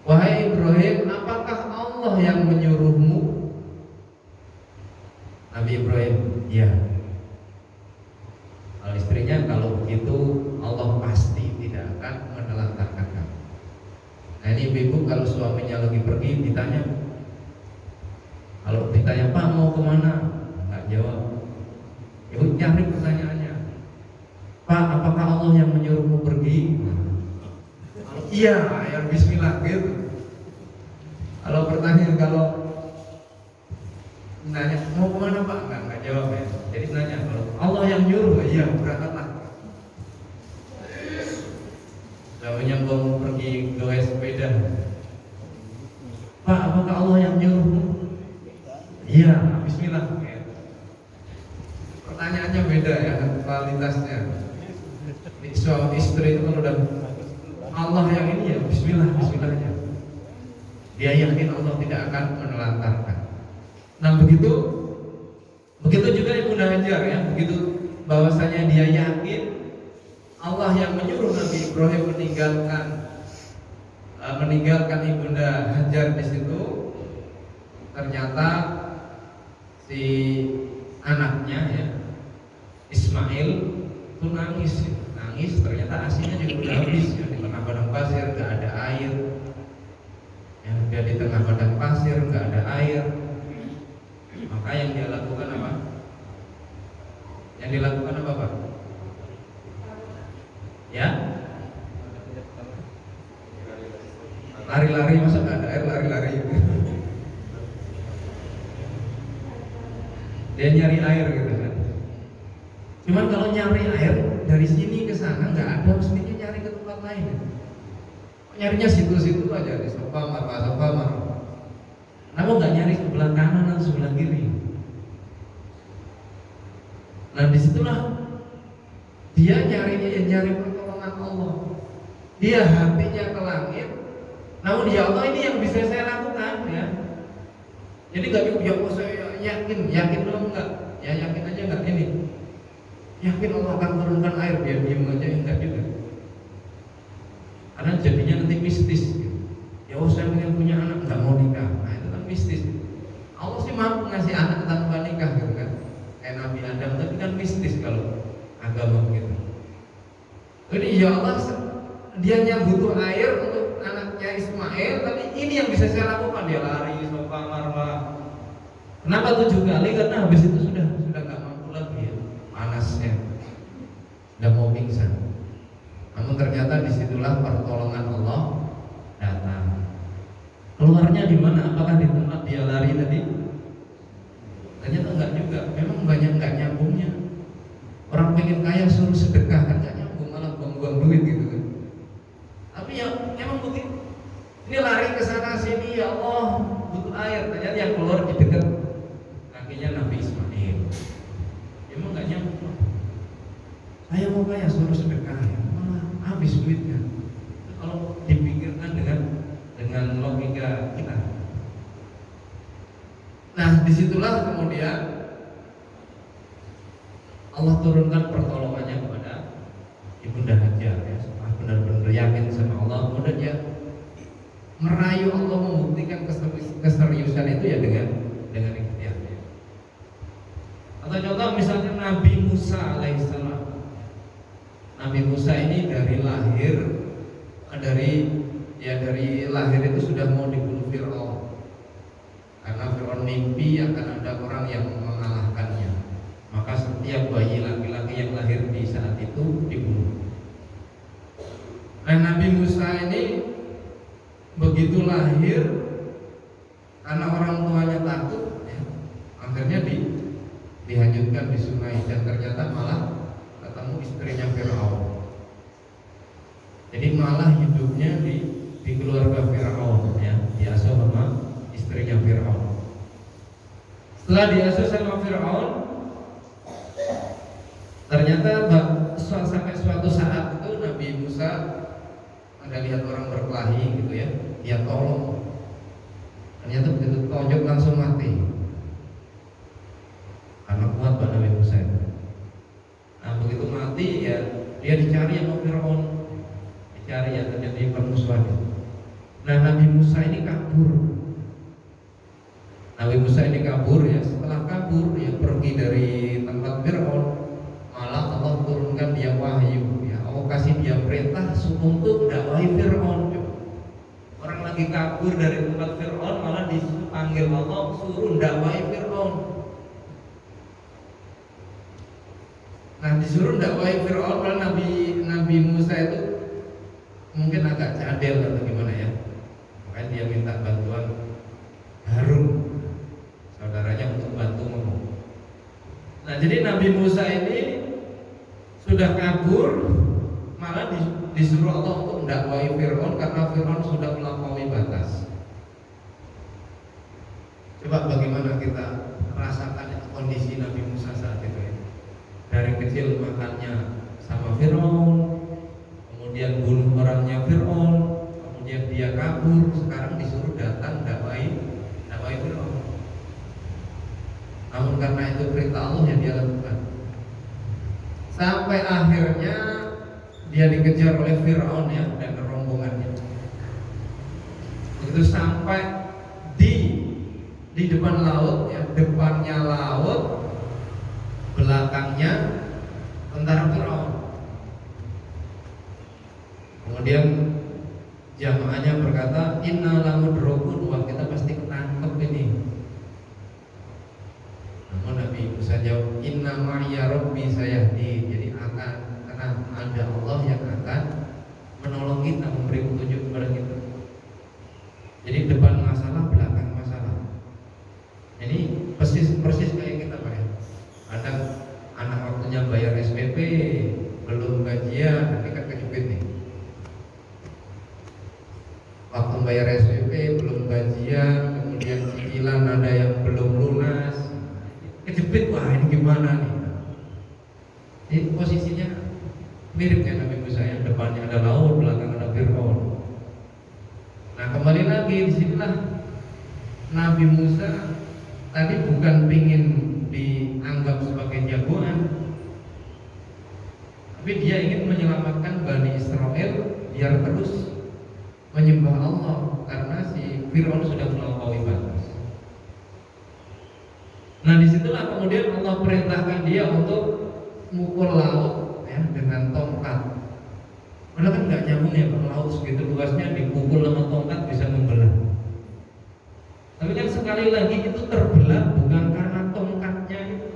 "Wahai Ibrahim, apakah Allah yang menyuruhmu?" Nabi Ibrahim, "Ya." Kalau istrinya, "Kalau begitu Allah pasti tidak akan menelantarkan kamu." Nah ini ibu kalau suaminya lagi pergi ditanya, kalau ditanya, "Pak mau kemana?" nggak jawab. Ibu cari pertanyaannya, "Pak, apakah Allah yang menyuruhmu pergi?" "Iya, ya Bismillah" gitu. Kalau pertanyaan, kalau nanya mau kemana Pak, nggak jawab ya. Jadi nanya, kalau Allah yang nyuruh, iya berangkatlah. Suaminya mau pergi goes sepeda, "Pak, apakah Allah yang nyuruh?" "Iya, Bismillah." Pertanyaannya beda ya kualitasnya. Suami istri itu kan udah Allah yang ini ya Bismillahnya. Dia yakin Allah tidak akan menelantarkan. Nah begitu juga Ibunda Hajar ya, begitu bahwasanya dia yakin Allah yang menyuruh Nabi Ibrahim meninggalkan Ibunda Hajar di situ. Ternyata si anaknya ya Ismail itu nangis, ternyata asinya juga udah habis ya, di tengah padang pasir nggak ada air. Yang dia di tengah padang pasir nggak ada air. Maka yang dia lakukan apa? Yang dilakukan apa Pak? Ya? Lari-lari, masa nggak ada air lari-lari? Dia nyari air gitu kan. Cuman kalau nyari air dari sini ke sana nggak ada, mestinya nyari ke tempat lain. Nyarinya situ-situ aja di Sofamar. Kenapa nggak nyari sebelah kanan atau sebelah kiri? Nah disitulah dia nyari pertolongan Allah. Dia hatinya ke langit. Namun ya Allah, ini yang bisa saya lakukan ya. Jadi nggak cukup ya Allah saya yakin dong enggak? Ya yakin aja enggak ini. Yakin Allah akan turunkan air, biar diam aja enggak juga. Karena jadinya nanti mistis gitu. Ya Allah saya pengen punya anak, nggak mau nikah. Nah itu kan mistis. Allah sih mampu ngasih anak tanpa nikah gitu kan, kayak Nabi Adam, tapi kan mistis kalau agama gitu. Jadi ya Allah, dianya butuh air untuk anaknya Ismail, tapi ini yang bisa saya lakukan. Dia lari Sofa Marwah. Kenapa 7 kali? Karena habis itu sudah nggak mampu lagi ya, panasnya udah mau pingsan. Namun ternyata disitulah pertolongan Allah datang. Keluarnya di mana? Apakah di tempat dia lari tadi? Ternyata enggak juga. Memang banyak nggak nyambungnya. Orang pengen kaya suruh sedekah kan nggak nyambung, malah buang-buang duit gitu kan. Tapi ya memang begitu. Ini lari ke sana sini, ya Allah air, ternyata yang keluar di dekat kakinya Nabi Ismail. Emang nggak nyampe. Saya mau kaya suruh sedekah ya, malah habis duitnya. Kalau dipikirkan dengan logika kita. Nah, disitulah kemudian Allah turunkan pertolongannya kepada Ibunda Hajar ya, setelah benar-benar yakin sama Allah, kemudian dia merayu Allah, membuktikan keseriusan itu ya dengan ikhtiarnya. Atau contoh misalnya Nabi Musa alaihissalam. Nabi Musa ini dari lahir itu sudah mau dibunuh Fir'aun. Karena Fir'aun mimpi akan ada orang yang mengalahkannya. Maka setiap bayi laki-laki yang lahir di saat itu dibunuh. Nah, Nabi Musa ini begitu lahir, karena orang tuanya takut ya, akhirnya dihanyutkan di sungai, dan ternyata malah ketemu istrinya Fir'aun. Jadi malah hidupnya di keluarga Fir'aun ya, diasuh sama istrinya Fir'aun. Setelah diasuh sama Fir'aun, ternyata sampai suatu saat itu Nabi Musa ada lihat orang berkelahi gitu ya, dia tolong. Ternyata begitu tonjok langsung mati. Karena kuat Pak Nabi Musa itu. Nah, begitu mati ya dia dicari sama Fir'aun. Dicari ya, terjadi permusuhan. Nah, Nabi Musa ini kabur. Nabi Musa ini kabur ya, setelah kabur ya pergi dari tempat Fir'aun, malah Allah turunkan dia wahyu ya, Allah kasih dia perintah untuk dakwahi Fir'aun. Orang lagi kabur dari tempat Fir'aun malah dipanggil Allah suruh dakwahi Fir'aun. Nah, disuruh dakwahi Fir'aun, malah Nabi Musa itu mungkin agak cadel atau gimana ya, makanya dia minta bantuan Harun, saudaranya, untuk bantu ngomong. Nah, jadi Nabi Musa ini sudah kabur, malah disuruh Allah untuk mendakwahi Fir'aun karena Fir'aun sudah melampaui batas. Coba bagaimana kita rasakan kondisi Nabi Musa saat itu ya. Dari kecil makannya sama Fir'aun, kemudian bunuh orangnya Fir'aun, kemudian dia kabur, sekarang disuruh datang dakwahi Fir'aun. Namun karena itu perintah Allah yang dia lakukan. Sampai akhirnya dia dikejar oleh Fir'aun ya, dan rombongannya. Begitu sampai di depan laut ya, depannya laut, belakangnya tentara Fir'aun. Kemudian jamaahnya berkata, inna lamudrokun, wah kita pasti ketangkep ini. Namun Nabi Musa jawab, inna ma'ya rabbi sayahdi, jadi karena ada Allah yang akan menolong kita, memberi petunjuk kepada kita. Jadi depan masalah, belakang masalah. Ini persis kayak kita Pak ya. Kadang anak waktunya bayar SPP, belum gajian, nanti kan kejepit nih. Waktu bayar SPP belum gajian, kemudian cicilan ada yang belum lunas, kejepit, wah ini gimana nih? Ini posisinya mirip ya Nabi Musa, yang depannya ada laut, belakang ada Fir'aun. Nah, kembali lagi disinilah Nabi Musa tadi bukan pingin dianggap sebagai jagoan, tapi dia ingin menyelamatkan Bani Israel biar terus menyembah Allah, karena si Fir'aun sudah melampaui batas. Nah, disitulah kemudian Allah perintahkan dia untuk mukul laut ya, dengan tongkat. Padahal kan nggak nyambung ya, kalau laut segitu luasnya dipukul sama tongkat bisa membelah. Tapi kan sekali lagi itu terbelah bukan karena tongkatnya itu,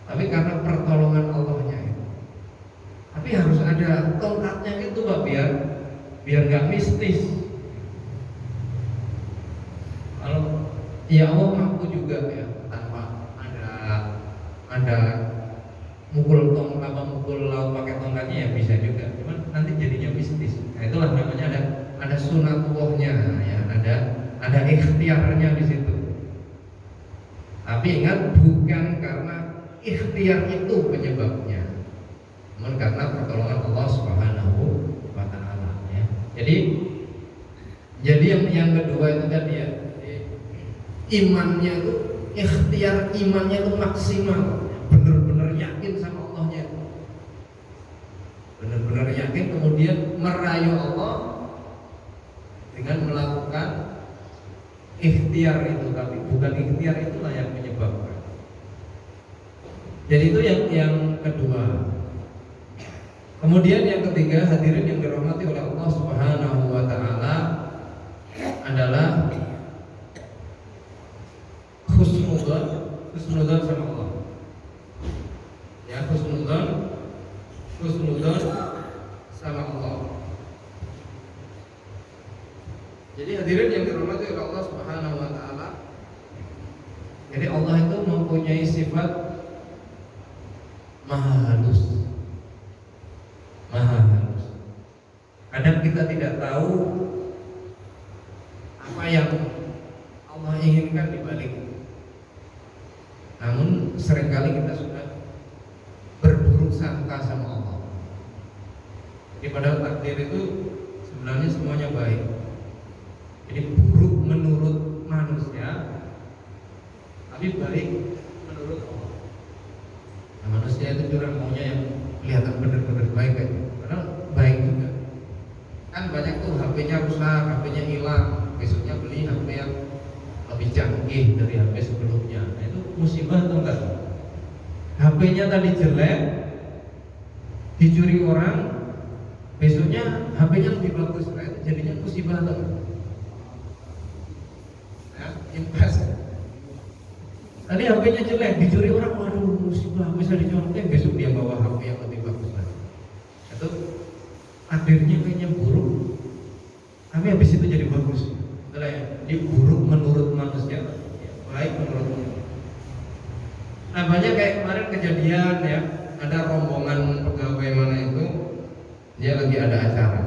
tapi karena pertolongan Allahnya itu. Tapi harus ada tongkatnya itu Pak, biar nggak mistis. Kalau ya Allah mampu juga ya, tanpa ada mukul laut pakai tongkatnya ya bisa juga, cuman nanti jadinya mistis. Nah, itulah namanya ada sunatullahnya ya, ada ada ikhtiarnya di situ. Tapi ingat, bukan karena ikhtiar itu penyebabnya, namun karena pertolongan Allah Subhanahu wa Ta'ala, ya. Jadi yang kedua itu tadi ya, imannya itu, ikhtiar imannya itu maksimal, benar-benar yakin sama Allahnya, benar-benar yakin, kemudian merayu Allah dengan melakukan ikhtiar itu, tapi bukan ikhtiar itulah yang menyebabkan. Jadi itu yang kedua. Kemudian yang ketiga, hadirin yang dirahmati oleh Allah Subhanahu wa Ta'ala, adalah husnudzon sama Allah. Ya, husnudzon sama Allah. Jadi hadirin yang dirahmati oleh Allah Subhanahu wa Ta'ala, jadi Allah itu mempunyai sifat maha halus. Kadang kita tidak tahu apa yang Allah inginkan di balik. Namun seringkali kita sudah berburuk sangka sama Allah. Jadi padahal takdir itu sebenarnya semuanya baik. Jadi buruk menurut manusia, tapi baik menurut Allah. Nah, manusia itu curang, maunya yang kelihatan benar-benar baik aja, padahal baik juga. Kan banyak tuh HP-nya rusak, HP-nya hilang, besoknya beli HP yang lebih canggih dari HP sebelumnya. Nah, itu musibah tuh enggak? HP-nya tadi jelek, dicuri orang, besoknya HP-nya lebih bagus. Nah, itu jadinya musibah tuh. Ya, impas. Tadi HP-nya jelek, dicuri orang, waduh musibah, bisa dicuri. Besok dia bawa HP yang lebih bagus lagi. Itu takdirnya kayaknya buruk, tapi habis itu jadi bagus. Itulah ya, jadi buruk menurut manusia, baik menurut Allah. Nah, banyak kayak kemarin kejadian ya, ada rombongan pegawai mana itu, dia lagi ada acara.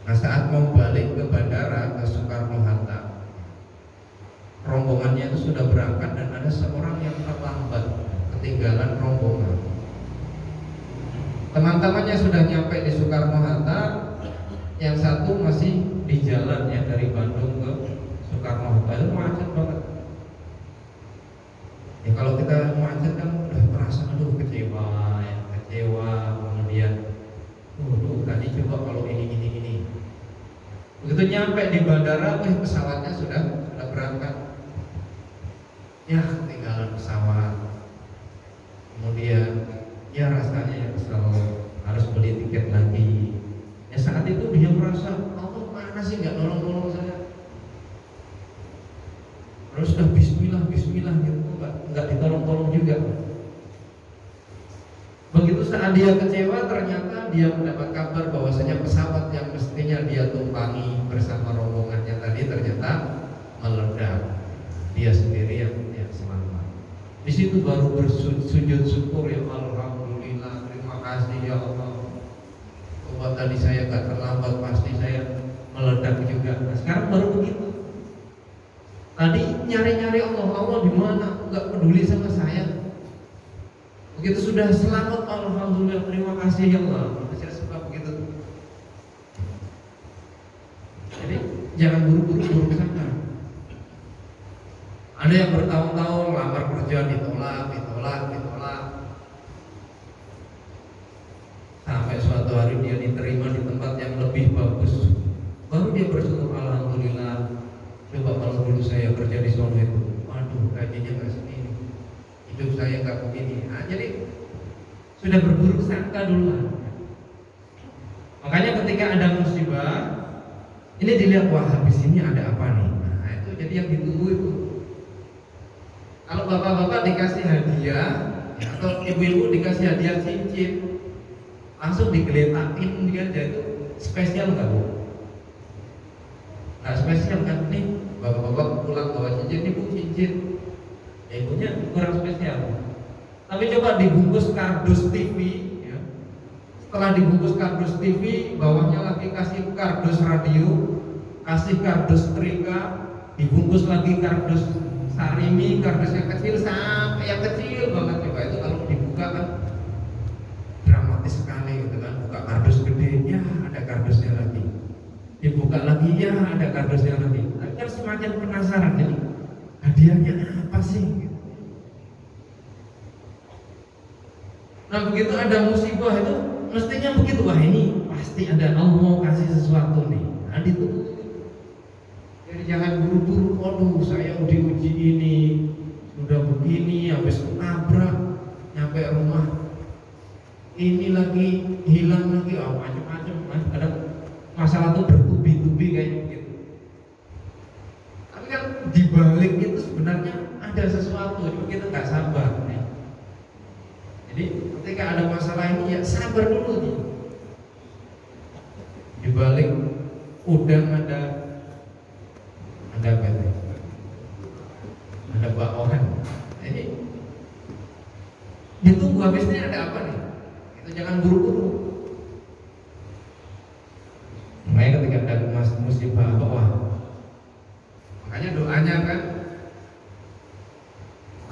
Nah, saat mau balik ke bandara, ke Soekarno-Hatta, rombongannya itu sudah berangkat dan ada seorang yang terlambat, ketinggalan rombongan. Teman-temannya sudah nyampe di Soekarno-Hatta, yang satu masih di jalan ya, dari Bandung ke Soekarno-Hatta. Itu macet banget. Ya kalau kita macet kan udah merasa aduh kecewa ya, kemudian tadi coba kalau ini. Begitu nyampe di bandara, pesawatnya sudah berangkat. Ya, ketinggalan pesawat. Kemudian ya rasanya ya kesel, harus beli tiket lagi. Ya saat itu dia merasa, Allah mana sih nggak nolong saya. Terus sudah bismillah gitu, nggak ditolong juga. Begitu saat dia kecewa, ternyata dia mendapat kabar bahwasanya pesawat yang mestinya dia tumpangi bersama rombongannya tadi ternyata meledak. Dia sendiri yang selamat. Di situ baru bersujud syukur, ya alhamdulillah, terima kasih ya Allah. Coba tadi saya gak terlambat, pasti saya meledak juga. Nah, sekarang baru begitu. Tadi nyari Allah di mana? Gak peduli sama saya. Begitu sudah selamat, alhamdulillah, terima kasih ya Allah. Saya suka begitu. Jadi jangan buru-buru sangka. Ada yang bertahun-tahun lamar kerja ditolak. Sampai suatu hari dia diterima di tempat yang lebih bagus. Baru dia bersyukur, alhamdulillah. Coba kalau dulu saya kerja di sono itu, waduh gajinya nggak segini, hidup saya nggak begini. Nah, jadi sudah berburuk sangka duluan. Makanya ketika ada musibah, ini dilihat, wah habis ini ada apa nih? Nah, itu jadi yang ditunggu itu. Kalau bapak-bapak dikasih hadiah, ya, atau ibu-ibu dikasih hadiah cincin, langsung digeletakin dia aja, itu spesial nggak bu? Nggak spesial kan? Nih bapak-bapak pulang bawa cincin, ibu cincin, ya, ibunya kurang spesial. Tapi coba dibungkus kardus TV, ya. Setelah dibungkus kardus TV, bawahnya lagi kasih kardus radio, kasih kardus setrika, dibungkus lagi kardus sarimi, kardus yang kecil sampai yang kecil banget coba itu kalau dibuka kan dramatis sekali gitu kan. Buka kardus gede, ya ada kardusnya lagi, dibuka lagi, ya ada kardusnya lagi. Agar semakin penasaran ini hadiahnya apa sih? Nah begitu ada musibah itu mestinya begitu, wah ini pasti ada Allah mau kasih sesuatu nih. Nah ditunggu. Jadi jangan buru-buru, waduh saya diuji ini sudah begini, habis nabrak nyampe rumah ini lagi hilang lagi, macam-macam. Ada masalah tuh bertubi-tubi kayak gitu. Tapi kan dibalik itu sebenarnya ada sesuatu, cuma kita nggak sabar. Jadi ketika ada masalah ini ya sabar dulu nih. Di balik udang ada apa itu? Ada bakwan. Jadi ditunggu habisnya ada apa nih? Kita jangan buru-buru. Makanya ketika ada musibah wah, makanya doanya kan,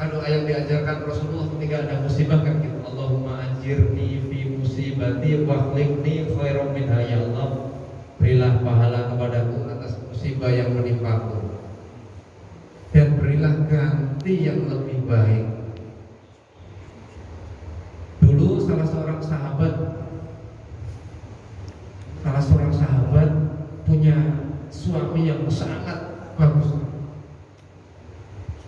doa yang diajarkan Rasulullah ketika ada musibah kan gitu, Allahumma ajirni fi musibati wa khlifni khairan minha, ya Allah berilah pahala kepadaku atas musibah yang menimpaku dan berilah ganti yang lebih baik. Dulu salah seorang sahabat punya suami yang sangat bagus.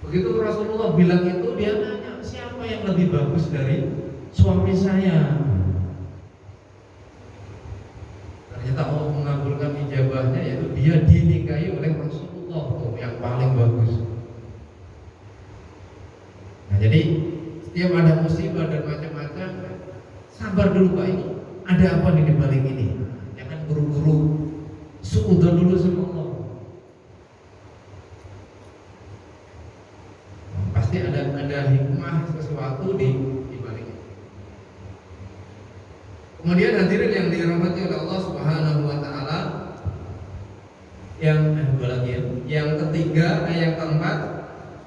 Begitu Rasulullah bilang itu, dia nanya, siapa yang lebih bagus dari suami saya? Ternyata Allah mengabulkan ijabahnya, yaitu dia dinikahi oleh Rasulullah tuh, yang paling bagus. Nah jadi setiap ada musibah dan macam-macam, sabar dulu Pak, ini ada apa nih di balik ini? Jangan buru-buru, suudzon dulu sama Allah. Pasti ada hikmah sesuatu di baliknya. Kemudian hadirin yang dirahmati oleh Allah Subhanahu wa taala, yang ketiga, yang keempat,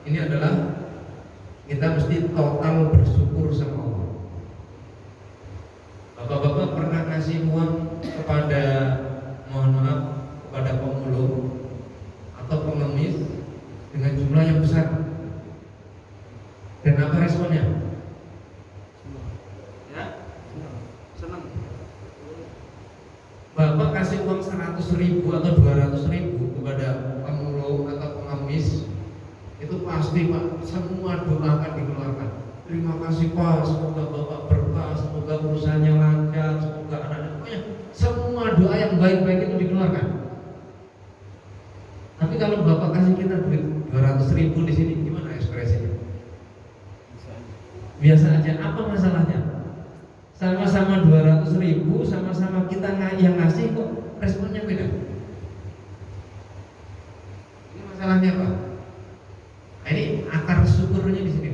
ini adalah kita mesti total bersyukur sama Allah. Bapak-bapak pernah ngasih uang kepada, mohon maaf, kepada pemulung atau pengemis dengan jumlah yang besar? Dan apa responnya? Ya? Senang. Bapak kasih uang 100.000 atau 200.000 kepada pemulung atau pengemis, itu pasti Pak, semua doa akan dikeluarkan. Terima kasih Pak, semoga Bapak berkah, semoga perusahaannya lancar, semoga anak-anaknya, semua doa yang baik-baik itu dikeluarkan. Tapi kalau Bapak kasih kita duit 200.000 di sini, gimana ekspresinya? Biasa aja. Apa masalahnya? Sama-sama 200.000, sama-sama kita yang ngasih, kok responnya beda? Ini masalahnya Pak. Nah, ini akar syukurnya di sini.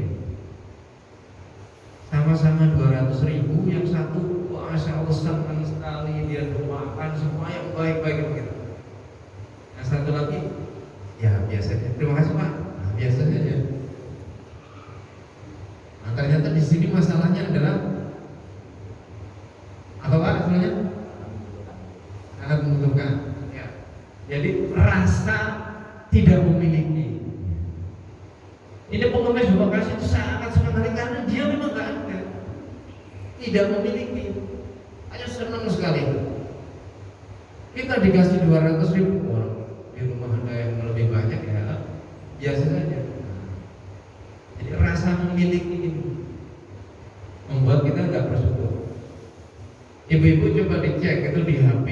Sama-sama 200.000, yang satu Masya Allah senang sekali, dia doakan semua yang baik-baik begitu. Yang satu lagi, ya biasanya, terima kasih Pak. Nah, biasanya aja. Nah, ternyata di sini masalahnya adalah apa Pak? Masalahnya sangat menguntungkan. Ya. Jadi rasa tidak memiliki. Ini pengemis Bapak kasih itu sangat sekali karena dia memang nggak ada, tidak memiliki, hanya senang sekali. Kita dikasih 200.000, di rumah ada yang lebih banyak ya biasa saja. Jadi rasa memiliki ini membuat kita nggak bersyukur. Ibu-ibu coba dicek itu di HP,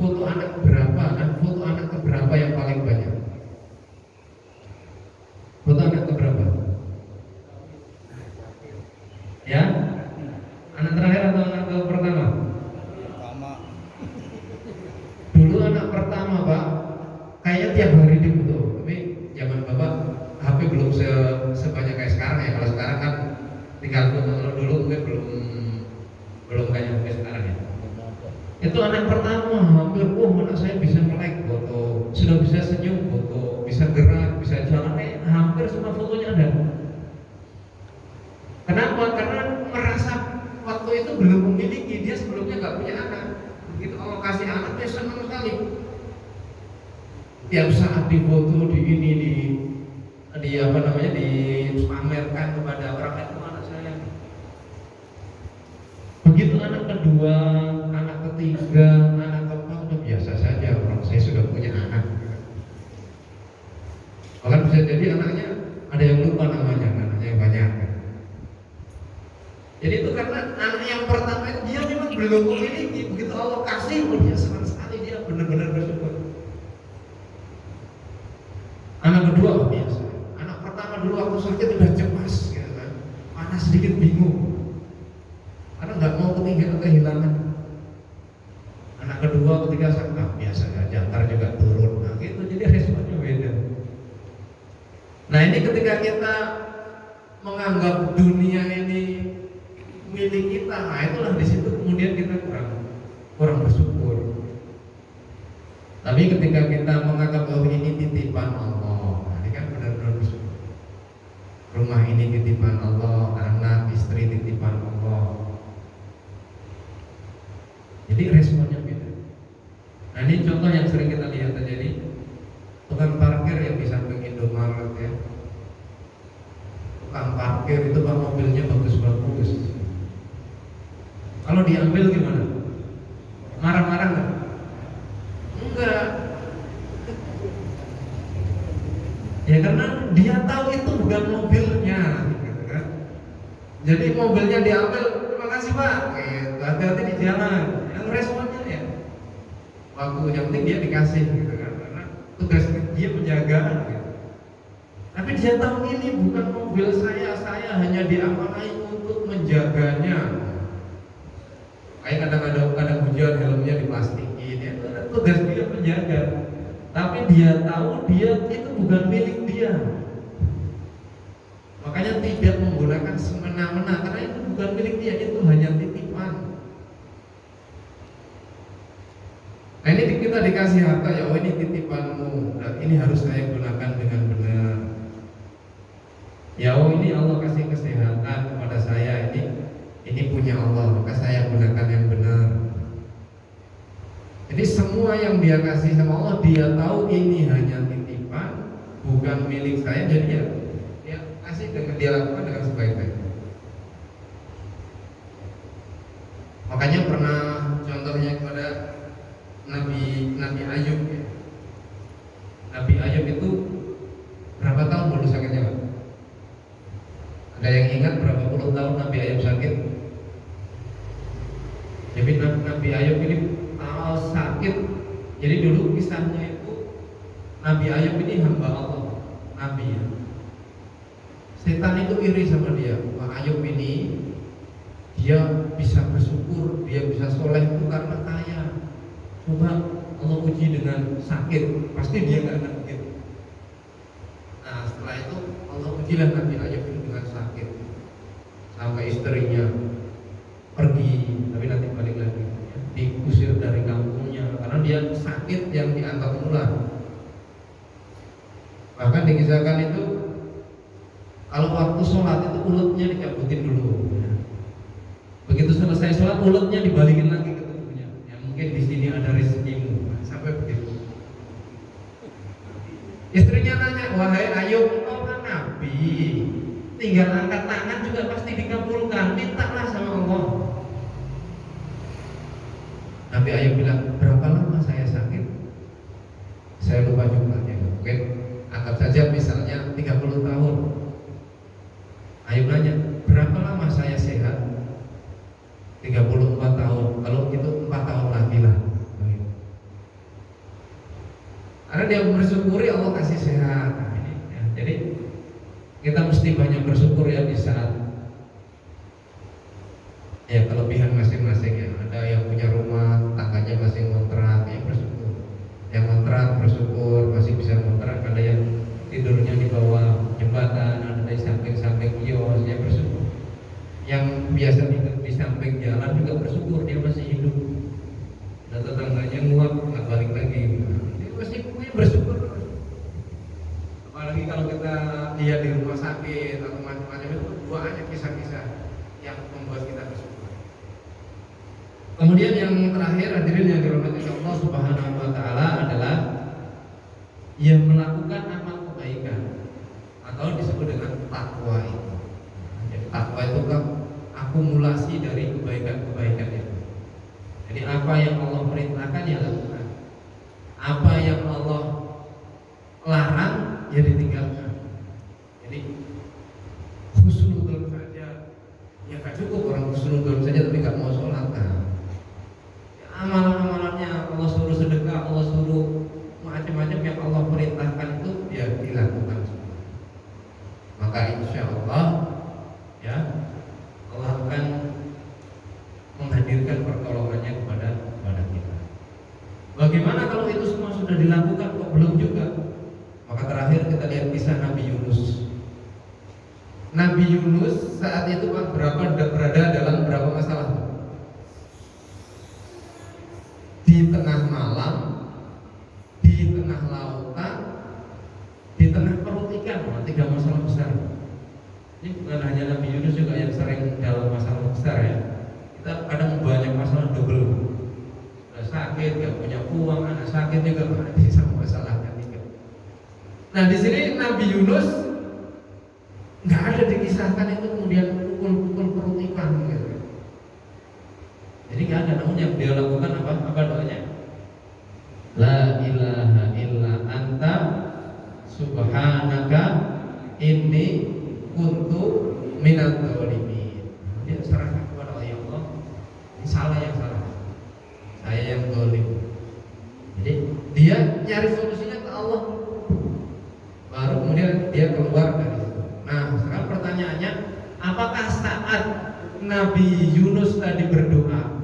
foto anak berapa dan foto anak keberapa yang paling banyak. Foto anak keberapa? Ya? Anak terakhir atau anak pertama? Pertama. Dulu anak pertama Pak, kayaknya tiap hari difoto. Tapi zaman Bapak HP belum sebanyak kayak sekarang ya. Kalau sekarang kan tinggal foto. Kalau dulu mungkin belum kayak sekarang ya. Itu anak pertama hampir, anak saya bisa melek foto sudah bisa senyum foto, bisa gerak, bisa jalan, hampir semua fotonya ada. Kenapa? Karena merasa waktu itu belum memiliki, dia sebelumnya nggak punya anak. Begitu Allah kasih anak, dia senang sekali. Tiap saat difoto, dipamerkan kepada orang lain, itu anak saya. Begitu anak kedua, anak ketiga, anak keempat, udah biasa saja, orang saya sudah punya anak. Bahkan bisa jadi anaknya ada yang lupa namanya, anaknya banyak. Jadi itu karena anak yang pertama itu dia memang belum memiliki, begitu Allah kasih, dia senang sekali, dia benar-benar bersyukur. Anak kedua biasa. Anak pertama dulu waktu sakit udah cemas, gitu kan. Panas sedikit bingung, karena nggak mau kehilangan. Anak kedua, ketiga sakit biasa saja, ntar juga turun. Nah gitu, jadi responnya beda. Nah ini ketika kita menganggap dunia ini milik kita, nah itulah di situ kemudian kita kurang bersyukur. Tapi ketika kita menganggap bahwa ini titipan Allah, nah ini kan benar-benar bersyukur. Rumah ini titipan Allah, anak, istri titipan Allah. Jadi responnya beda. Nah ini contoh yang sering kita lihat terjadi. Tukang parkir yang di samping Indomaret ya. Tukang parkir itu kan mobilnya bagus-bagus. Kalau diambil gimana? Marah-marah nggak? Enggak. Ya karena dia tahu itu bukan mobilnya, gitu kan. Jadi mobilnya diambil, terima kasih Pak. Hati-hati di jalan. Yang responnya ya, waktu yang penting dia dikasih, gitu kan. Karena tugas dia penjagaan. Gitu. Tapi dia tahu ini bukan mobil saya hanya diamanai untuk menjaganya. Kayak kadang-kadang hujan helmnya diplastikin, ya tugas dia menjaga. Tapi dia tahu dia itu bukan milik dia. Makanya tidak menggunakan semena-mena karena itu bukan milik dia, itu hanya titipan. Nah ini kita dikasih harta ya, oh ini titipanmu, dan ini harus saya gunakan dengan benar. Ya oh ini Allah kasih kesehatan kepada saya, ini punya Allah, maka saya gunakan yang benar. Jadi semua yang dia kasih sama Allah, dia tahu ini hanya titipan, bukan milik saya, jadi ya dia kasih dengan dia lakukan dengan sebaik-baiknya. Makanya pernah contohnya kepada Nabi Ayub ya. Nabi Ayub itu berapa tahun dulu sakitnya Pak? Ada yang ingat berapa puluh tahun Nabi Ayub sakit? Jadi Nabi Ayub ini sakit. Jadi dulu kisahnya itu Nabi Ayub ini hamba Allah, Nabi ya. Setan itu iri sama dia. Wah Ayub ini dia bisa bersyukur, dia bisa soleh itu karena kaya. Coba Allah uji dengan sakit, pasti dia nggak akan begitu. Nah setelah itu Allah ujilah Nabi Ayub ini dengan sakit, sampai istrinya pergi, tapi nanti balik lagi, diusir dari kampungnya karena dia sakit yang diantar ular. Bahkan dikisahkan itu kalau waktu sholat itu ulutnya dicabutin dulu. Begitu selesai sholat ulutnya dibalikin lagi ke tubuhnya. Ya mungkin di sini ada rezekimu, sampai begitu. Istrinya nanya, wahai Ayub, engkau kan Nabi, tinggal angkat tangan juga pasti dikabulkan. Mintalah sama Allah. Nabi Ayub bilang, berapa lama saya sakit? Saya lupa jumlahnya. Mungkin anggap saja misalnya 30 tahun. Ayub nanya, berapa lama saya sehat? 34 tahun. Kalau gitu 4 tahun lagi lah. Karena dia bersyukuri Allah kasih sehat. Nah, ini, ya. Jadi kita mesti banyak bersyukur ya di saat ya kelebihan masing-masing ya. Ada yang punya rumah, tangganya masih ngontrak, ya bersyukur. Yang ngontrak bersyukur masih bisa ngontrak. Ada yang tidurnya di bawah jembatan, ada di samping-samping kios, ya bersyukur. Yang biasa tidur di samping jalan juga bersyukur dia masih hidup. Dan tetangganya nguap nggak balik lagi. Dia pasti punya Ini bersyukur. Apalagi kalau kita lihat di rumah sakit atau macam-macam itu banyak kisah-kisah yang membuat kita bersyukur. Kemudian yang terakhir hadirin yang dirahmati Allah Subhanahu wa taala adalah yang melakukan amal kebaikan atau disebut dengan takwa itu. Jadi takwa itu kan akumulasi dari kebaikan-kebaikan itu. Jadi apa yang Allah perintahkan ya lakukan. Apa yang Allah larang ya ditinggalkan. Jadi husnudon saja ya gak cukup orang husnudon saja tapi gak mau sholat kan. Ya, amalan-amalannya Allah suruh sedekah, Allah suruh macam-macam yang Allah perintahkan itu ya dilakukan semua. Maka insya Allah ya Allah akan menghadirkan pertolongannya kepada kita. Bagaimana kalau itu semua sudah dilakukan kok belum juga? Maka terakhir kita lihat kisah Nabi Yunus. Nabi Yunus saat itu berada dalam berapa masalah? Di tengah malam, di tengah lautan, di tengah perut ikan. 3 masalah besar. Ini bukan hanya Nabi Yunus juga yang sering dalam masalah besar ya. Kita kadang banyak masalah double. Sudah sakit, gak punya uang, anak sakit juga mati sama masalahnya tiga. Nah di sini Nabi Yunus nggak ada dikisahkan itu kemudian pukul-pukul perut ikan gitu. Jadi nggak ada, namun yang dia lakukan apa doanya? La ilaha illa anta subhanaka inni kuntu minadz dzalimin. Dia serahkan kepada Allah. Ini salah yang salah. Saya yang zalim. Jadi dia nyari solusinya ke Allah. Baru kemudian dia keluar dari situ. Nah, sekarang pertanyaannya, apakah saat Nabi Yunus tadi berdoa,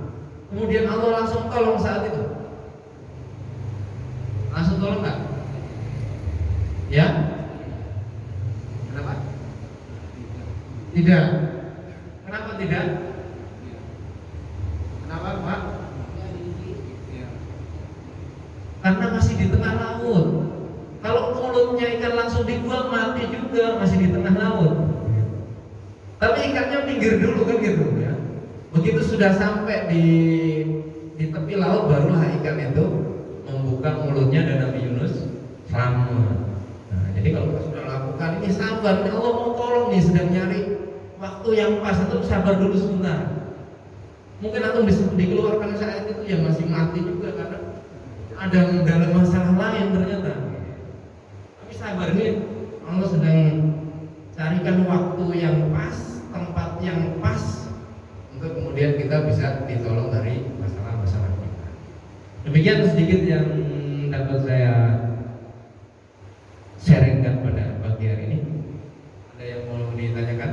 kemudian Allah langsung tolong saat itu? Langsung tolong nggak? Ya? Kenapa? Tidak. Kenapa tidak? Kenapa, Pak? Karena masih di tengah laut. Kalau mulutnya ikan langsung dibuang mati juga, masih di tengah laut. Tapi ikannya minggir dulu kan gitu ya. Begitu sudah sampai di tepi laut, barulah ikan itu membuka mulutnya dan Nabi Yunus selamat. Nah, jadi kalau kita sudah lakukan ini sabar, ini Allah mau tolong nih, sedang nyari waktu yang pas, itu sabar dulu sebentar. Mungkin atau bisa dikeluarkan saat itu ya masih mati juga karena ada dalam masalah lain ternyata. Tapi sabar, ini Allah sedang carikan waktu yang pas, tempat yang pas untuk kemudian kita bisa ditolong dari masalah-masalah kita. Demikian sedikit yang dapat saya sharingkan pada pagi hari ini. Ada yang mau ditanyakan?